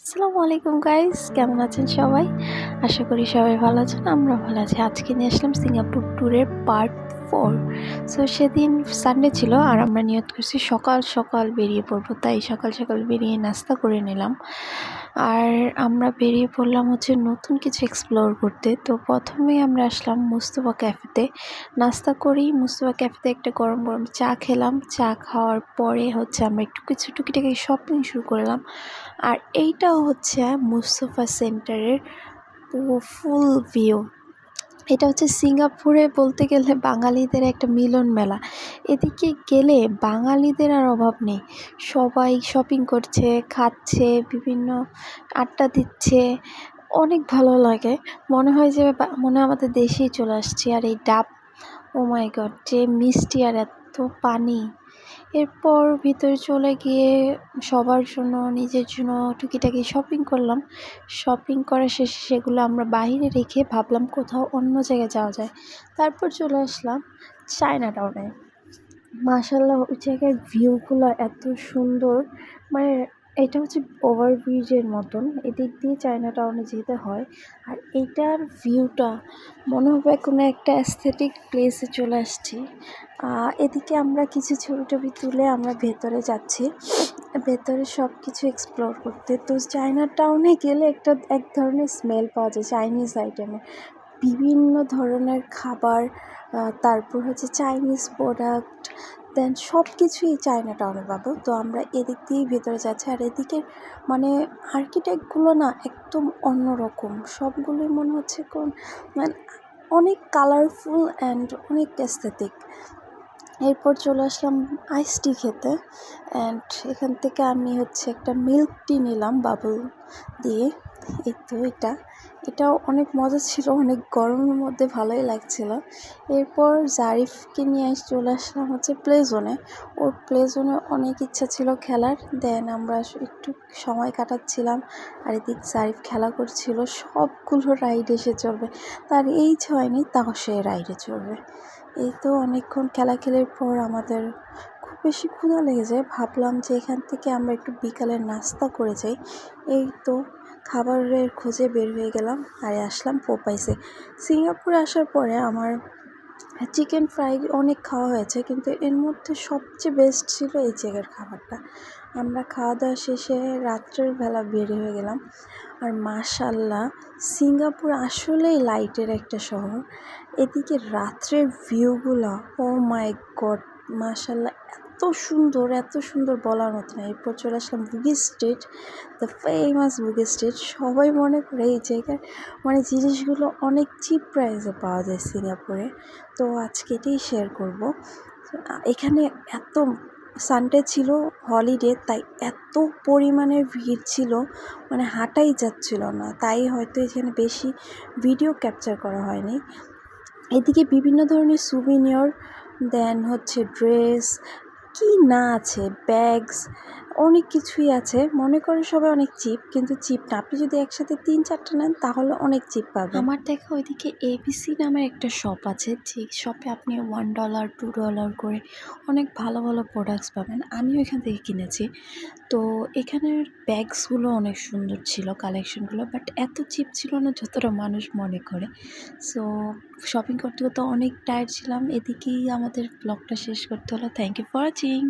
আসসালামু আলাইকুম গাইস, কেমন আছেন সবাই? আশা করি সবাই ভালো আছেন। আমরা ভালো আছি। আজকে নিয়ে আসলাম সিঙ্গাপুর ট্যুরের পার্ট 4। সো সেদিন সানডে ছিল আর আমরা নিয়ত করছি সকাল সকাল বেরিয়ে পড়বো, তাই সকাল সকাল বেরিয়ে নাস্তা করে নিলাম। আর আমরা বেরিয়ে পড়লাম হচ্ছে নতুন কিছু এক্সপ্লোর করতে। তো প্রথমেই আমরা আসলাম মুস্তফা ক্যাফেতে, নাস্তা করি। মুস্তফা ক্যাফেতে একটা গরম গরম চা খেলাম। চা খাওয়ার পরে হচ্ছে আমরা একটু কিছু টুকিটাকি শপিং শুরু করলাম। আর এইটাও হচ্ছে মুস্তফা সেন্টারের পুরো ফুল ভিউ। এটা হচ্ছে সিঙ্গাপুরে বলতে গেলে বাঙালিদের একটা মিলন মেলা। এদিকে গেলে বাঙালিদের আর অভাব নেই। সবাই শপিং করছে, খাচ্ছে, বিভিন্ন আড্ডা দিচ্ছে। অনেক ভালো লাগে। মনে হয় যে মনে হয় আমাদের দেশেই চলে আসছি। আর এই ডাব, ও মাই গড, যে মিষ্টি আর এত পানি। এরপর ভিতরে চলে গিয়ে সবার জন্য, নিজের জন্য টুকিটাকি শপিং করলাম। শপিং করা শেষে সেগুলো আমরা বাইরে রেখে ভাবলাম কোথাও অন্য জায়গায় যাওয়া যায়। তারপর চলে আসলাম চায়না টাউনে। মাশাআল্লাহ, ওই জায়গার ভিউগুলো এত সুন্দর। মানে এটা হচ্ছে ওভারব্রিজের মতন, এদিক দিয়ে চায়না টাউনে যেতে হয়। আর এইটার ভিউটা মনে হবে কোনো একটা অ্যাস্থেটিক প্লেসে চলে আসছি। এদিকে আমরা কিছু ছবি টবি তুলে আমরা ভেতরে যাচ্ছি, ভেতরে সব কিছু এক্সপ্লোর করতে। তো চায়না টাউনে গেলে এক ধরনের স্মেল পাওয়া যায় চাইনিজ আইটেমে। বিভিন্ন ধরনের খাবার, তারপর হচ্ছে চাইনিজ প্রোডাক্ট, দেন সব কিছুই চায়না টাউনে পাবো। তো আমরা এদিক দিয়েই ভেতরে যাচ্ছি। আর এদিকের মানে আর্কিটেক্টগুলো না একদম অন্যরকম। সবগুলোই মনে হচ্ছে মানে অনেক কালারফুল অ্যান্ড অনেক অ্যাস্থেটিক। এরপর চলে আসলাম আইস টি খেতে। অ্যান্ড এখান থেকে আমি হচ্ছে একটা মিল্ক টি নিলাম বাবল দিয়ে। এই তো এটাও অনেক মজা ছিল, অনেক গরমের মধ্যে ভালোই লাগছিল। এরপর জারিফকে নিয়ে চলে আসলাম হচ্ছে প্লে জোনে। ওর প্লে জোনে অনেক ইচ্ছা ছিল খেলার, দেন আমরা একটু সময় কাটাচ্ছিলাম। আর এদিক জারিফ খেলা করছিল, সবগুলো রাইড এসে চলবে, তার এই হয়নি তাও সে রাইডে চড়বে। এই তো অনেকক্ষণ খেলার পর আমাদের খুব বেশি ক্ষুধা লেগে যায়। ভাবলাম যে এখান থেকে আমরা একটু বিকালের নাস্তা করে যাই। এই তো খাবারের খোঁজে বের হয়ে গেলাম আর আসলাম পোপাইসে। সিঙ্গাপুরে আসার পরে আমার চিকেন ফ্রাই অনেক খাওয়া হয়েছে, কিন্তু এর মধ্যে সবচেয়ে বেস্ট ছিল এই জায়গার খাবারটা। আমরা খাওয়া দাওয়া শেষে রাত্রের বেলা বের হয়ে গেলাম। আর মাশাআল্লাহ, সিঙ্গাপুর আসলেই লাইটের একটা শহর। এদিকে রাত্রের ভিউগুলো, ও মাই গড, মাশাআল্লাহ, এত সুন্দর বলার মতো না। এরপর চলে আসলাম বুগিস স্ট্রিট, দ্য ফেমাস বুগিস স্ট্রিট। সবাই মনে করে এই জায়গার মানে জিনিসগুলো অনেক চিপ প্রাইসে পাওয়া যায় সিঙ্গাপুরে। তো আজকে এটাই শেয়ার করব। এখানে এত সানডে ছিল, হলিডে, তাই এত পরিমাণের ভিড় ছিল, মানে হাঁটাই যাচ্ছিল না। তাই হয়তো এখানে বেশি ভিডিও ক্যাপচার করা হয়নি। এদিকে বিভিন্ন ধরনের সুভিনিয়র, দেন হচ্ছে ড্রেস, কি না আছে, ব্যাগস, অনেক কিছুই আছে। মনে করে সবাই অনেক চিপ, কিন্তু চিপ না। আপনি যদি একসাথে 3-4টা নেন তাহলে অনেক চিপ পাবেন। আমার দেখা ওইদিকে এবিসি নামের একটা শপ আছে, যে শপে আপনি $1 $2 করে অনেক ভালো ভালো প্রোডাক্টস পাবেন। আমিও এখান থেকে কিনেছি। তো এখানের ব্যাগসগুলো অনেক সুন্দর ছিল, কালেকশনগুলো, বাট এত চিপ ছিল না যতটা মানুষ মনে করে। সো শপিং করতে করতে অনেক টায়ার্ড ছিলাম। এদিকেই আমাদের ব্লগটা শেষ করতে হলো। Thank you for watching.